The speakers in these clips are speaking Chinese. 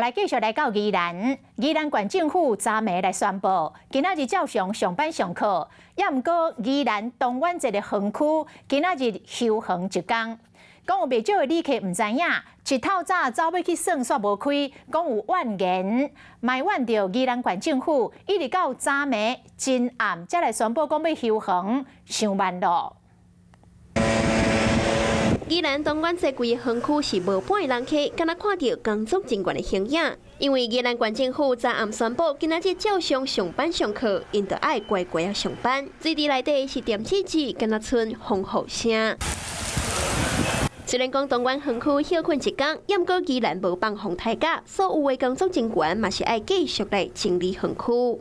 来继续来到宜兰县政府昨暝来宣布，今仔日照常上班上课，也毋过宜兰东湾这个园区今仔日休园一天。讲有袂少的旅客毋知影，一透早走要去算煞无开，讲有怨言，埋怨着宜兰县政府，一直到昨暝真暗才来宣布讲要休园，伤慢咯。 宜兰东湾这规个园区是无半个人客，敢若看到工作人员的形影。因为宜兰县政府昨暗宣布，今仔日照常上班上课，因着爱乖乖啊上班。水池内底是点起子，敢若剩风雨声。虽然讲东湾园区休困一天，也毋过宜兰无放风台假，所有的工作人员嘛是爱继续来清理园区。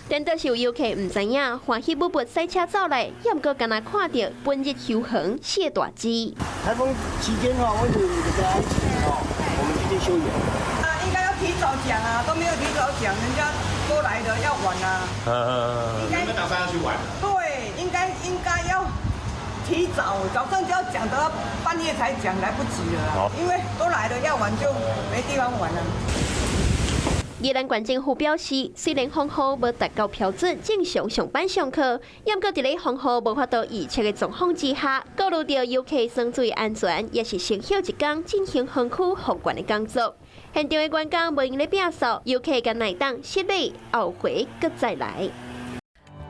但倒是有游客唔知影，欢喜勃勃赛车走来，也毋过敢若看到本日休园谢大鸡。台风期间的话，我们有一个安全哦，我们今天休园。应该要提早讲啊，都没有提早讲，人家都来了要玩啊。你们打算要去玩？对，应该要提早，早上就要讲，都要半夜才讲，来不及了啦。因为都来了要玩，就没地方玩了。 宜兰县政府表示，虽然风雨无达到标准，正常上班上课，也毋过伫咧风雨无法度预测的状况之下，顾虑到游客生注意安全，也是先休一天进行园区复原的工作。现场的员工无用咧摒扫，游客敢耐当失礼，后回搁再来。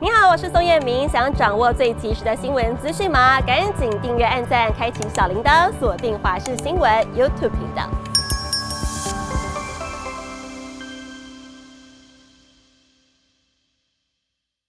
你好，我是宋彦明，想掌握最及时的新闻资讯吗？赶紧订阅、按赞、开启小铃铛，锁定华视新闻 YouTube 频道。